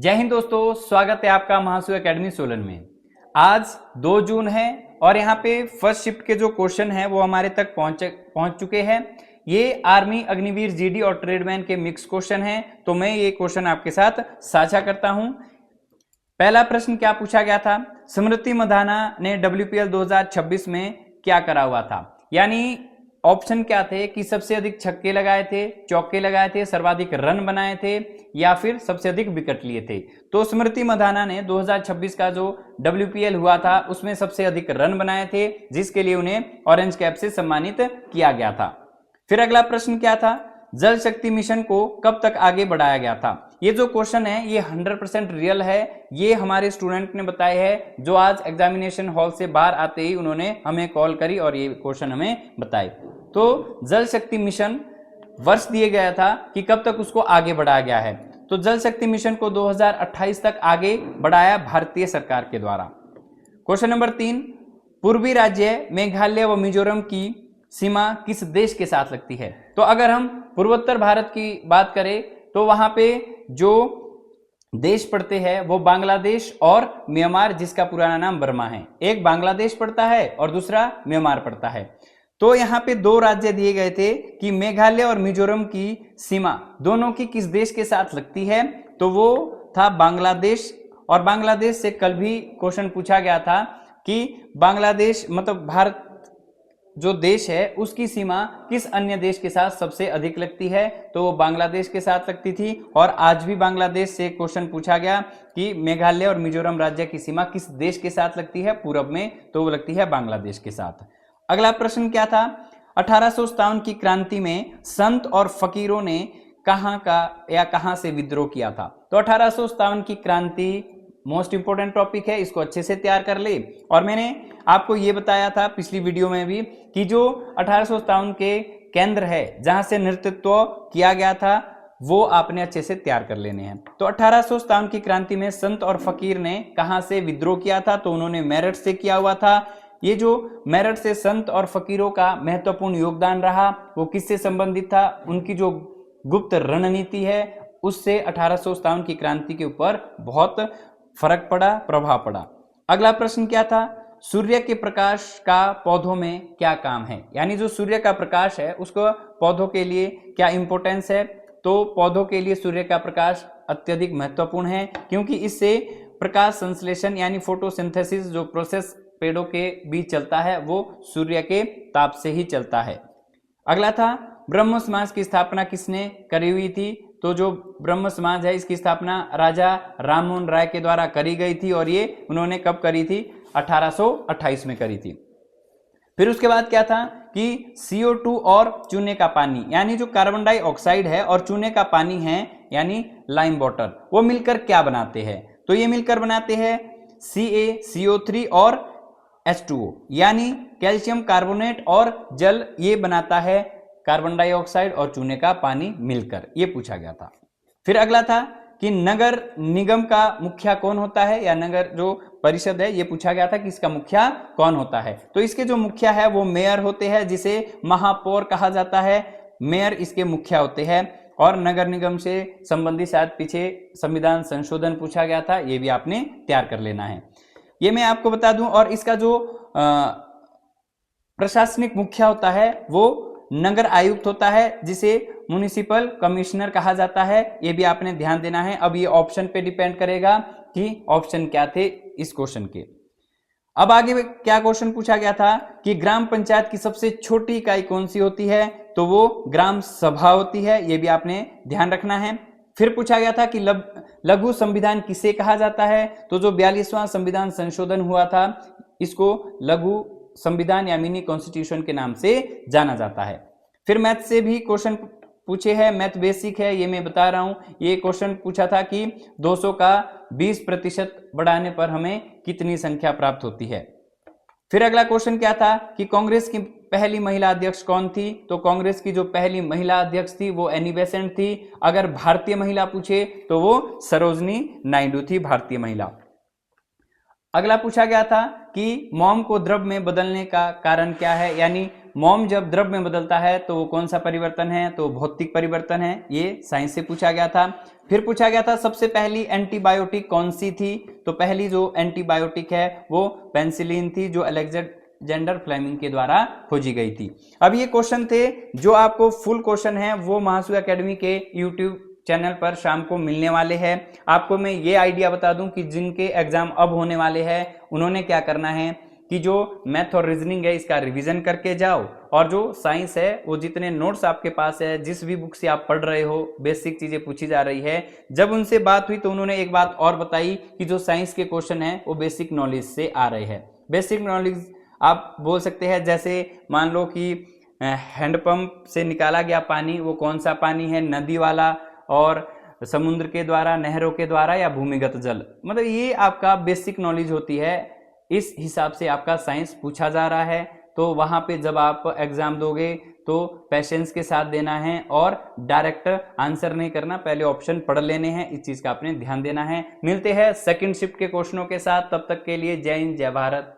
जय हिंद दोस्तों, स्वागत है आपका महासू एकेडमी सोलन में। आज 2 जून है और यहाँ पे फर्स्ट शिफ्ट के जो क्वेश्चन हैं वो हमारे तक पहुंच चुके हैं। ये आर्मी, अग्निवीर, जीडी और ट्रेडमैन के मिक्स क्वेश्चन हैं, तो मैं ये क्वेश्चन आपके साथ साझा करता हूं। पहला प्रश्न क्या पूछा गया था? स्मृति मंधाना ने WPL 2026 में क्या करा हुआ था? यानी ऑप्शन क्या थे कि सबसे अधिक छक्के लगाए थे, चौके लगाए थे, सर्वाधिक रन बनाए थे या फिर सबसे अधिक विकेट लिए थे। तो स्मृति मंधाना ने 2026 का जो WPL हुआ था उसमें सबसे अधिक रन बनाए थे, जिसके लिए उन्हें ऑरेंज कैप से सम्मानित किया गया था। फिर अगला प्रश्न क्या था? जल शक्ति मिशन को कब तक आगे बढ़ाया गया था? ये जो क्वेश्चन है ये 100% रियल है। ये हमारे स्टूडेंट ने बताए है, जो आज एग्जामिनेशन हॉल से बाहर आते ही उन्होंने हमें कॉल करी और ये क्वेश्चन हमें बताए। तो जल शक्ति मिशन वर्ष दिए गया था कि कब तक उसको आगे बढ़ाया गया है। तो जल शक्ति मिशन को 2028 तक आगे बढ़ाया भारतीय सरकार के द्वारा। क्वेश्चन नंबर 3, पूर्वी राज्य मेघालय व मिजोरम की सीमा किस देश के साथ लगती है? तो अगर हम पूर्वोत्तर भारत की बात करें तो वहां पे जो देश पड़ते हैं वो बांग्लादेश और म्यांमार, जिसका पुराना नाम बर्मा है। एक बांग्लादेश पड़ता है और दूसरा म्यांमार पड़ता है। तो यहाँ पे 2 राज्य दिए गए थे कि मेघालय और मिजोरम की सीमा दोनों की किस देश के साथ लगती है, तो वो था बांग्लादेश। और बांग्लादेश से कल भी क्वेश्चन पूछा गया था कि बांग्लादेश मतलब भारत जो देश है उसकी सीमा किस अन्य देश के साथ सबसे अधिक लगती है, तो वो बांग्लादेश के साथ लगती थी। और आज भी बांग्लादेश से क्वेश्चन पूछा गया कि मेघालय और मिजोरम राज्य की सीमा किस देश के साथ लगती है पूरब में, तो वो लगती है बांग्लादेश के साथ। अगला प्रश्न क्या था? 1857 की क्रांति में संत और फकीरों ने कहां से विद्रोह किया था? तो 1857 की क्रांति मोस्ट इंपोर्टेंट टॉपिक है, इसको अच्छे से तैयार कर ले। और मैंने आपको ये बताया था पिछली वीडियो में भी कि जो 1857 के केंद्र है जहां से नेतृत्व किया गया था वो आपने अच्छे से तैयार कर लेने हैं। तो 1857 की क्रांति में संत और फकीर ने कहां से विद्रोह किया था? तो उन्होंने मेरठ से किया हुआ था। ये जो मेरठ से संत और फकीरों का महत्वपूर्ण योगदान रहा वो किससे संबंधित था? उनकी जो गुप्त रणनीति है उससे 1857 की क्रांति के ऊपर बहुत फर्क पड़ा, प्रभाव पड़ा। अगला प्रश्न क्या था? सूर्य के प्रकाश का पौधों में क्या काम है? यानी जो सूर्य का प्रकाश है उसको पौधों के लिए क्या इंपॉर्टेंस है? तो पौधों के लिए सूर्य का प्रकाश अत्यधिक महत्वपूर्ण है, क्योंकि इससे प्रकाश संश्लेषण यानी फोटोसिंथेसिस जो प्रोसेस पेड़ों के बीच चलता है वो सूर्य के ताप से ही चलता है। अगला था, ब्रह्म समाज की स्थापना किसने करी हुई थी? तो जो ब्रह्म समाज है इसकी स्थापना राजा राममोहन राय के द्वारा करी गई थी और ये उन्होंने कब करी थी? 1828 में करी थी। फिर उसके बाद क्या था कि CO2 और चूने का पानी, यानी जो कार्बन डाइऑक्साइड है और चूने का पानी है यानी लाइम वाटर, वो मिलकर क्या बनाते हैं? तो ये मिलकर बनाते हैं CaCO3 और H2O, यानी कैल्शियम कार्बोनेट और जल, ये बनाता है कार्बन डाइऑक्साइड और चूने का पानी मिलकर। ये पूछा गया था। फिर अगला था कि नगर निगम का मुखिया कौन होता है, या नगर जो परिषद है ये पूछा गया था कि इसका मुखिया कौन होता है? तो इसके जो मुखिया है वो मेयर होते हैं, जिसे महापौर कहा जाता है। मेयर इसके मुखिया होते हैं। और नगर निगम से संबंधित शायद पीछे संविधान संशोधन पूछा गया था, ये भी आपने तैयार कर लेना है। ये मैं आपको बता दूं। और इसका जो प्रशासनिक मुखिया होता है वो नगर आयुक्त होता है, जिसे म्युनिसिपल कमिश्नर कहा जाता है। ये भी आपने ध्यान देना है। अब ये ऑप्शन पे डिपेंड करेगा कि ऑप्शन क्या थे इस क्वेश्चन के। अब आगे क्या क्वेश्चन पूछा गया था कि ग्राम पंचायत की सबसे छोटी इकाई कौन सी होती है? तो वो ग्राम सभा होती है। ये भी आपने ध्यान रखना है। फिर पूछा गया था कि लघु संविधान किसे कहा जाता है? तो जो 42वां संविधान संशोधन हुआ था इसको लघु संविधान या मिनी कॉन्स्टिट्यूशन के नाम से जाना जाता है। फिर मैथ से भी क्वेश्चन पूछे हैं, मैथ बेसिक है ये मैं बता रहा हूं। ये क्वेश्चन पूछा था कि 200 का 20% बढ़ाने पर हमें कितनी संख्या प्राप्त होती है। फिर अगला क्वेश्चन क्या था कि कांग्रेस की पहली महिला अध्यक्ष कौन थी? तो कांग्रेस की जो पहली महिला अध्यक्ष थी वो एनी बेसेंट थी। अगर भारतीय महिला पूछे तो वो सरोजनी नायडू थी, भारतीय महिला। अगला पूछा गया था कि मोम को द्रव में बदलने का कारण क्या है, यानी मोम जब द्रव में बदलता है तो वो कौन सा परिवर्तन है, तो भौतिक परिवर्तन है। ये साइंस से पूछा गया था। फिर पूछा गया था सबसे पहली एंटीबायोटिक कौन सी थी, तो पहली जो एंटीबायोटिक है वो पेनिसिलिन थी, जो अलेक्जेंडर फ्लेमिंग के द्वारा खोजी गई थी। अब ये क्वेश्चन थे, जो आपको फुल क्वेश्चन है वो महासू एकेडमी के यूट्यूब चैनल पर शाम को मिलने वाले हैं। आपको मैं ये आइडिया बता दूं कि जिनके एग्जाम अब होने वाले हैं उन्होंने क्या करना है कि जो मैथ और रीजनिंग है इसका रिवीजन करके जाओ, और जो साइंस है वो जितने नोट्स आपके पास है, जिस भी बुक से आप पढ़ रहे हो, बेसिक चीजें पूछी जा रही है। जब उनसे बात हुई तो उन्होंने एक बात और बताई कि जो साइंस के क्वेश्चन है वो बेसिक नॉलेज से आ रहे हैं। बेसिक नॉलेज आप बोल सकते हैं, जैसे मान लो कि हैंडपंप से निकाला गया पानी वो कौन सा पानी है, नदी वाला और समुद्र के द्वारा, नहरों के द्वारा या भूमिगत जल। मतलब ये आपका बेसिक नॉलेज होती है, इस हिसाब से आपका साइंस पूछा जा रहा है। तो वहां पे जब आप एग्जाम दोगे तो पेशेंस के साथ देना है और डायरेक्ट आंसर नहीं करना, पहले ऑप्शन पढ़ लेने हैं, इस चीज का आपने ध्यान देना है। मिलते हैं सेकंड शिफ्ट के क्वेश्चनों के साथ, तब तक के लिए जय हिंद जय भारत।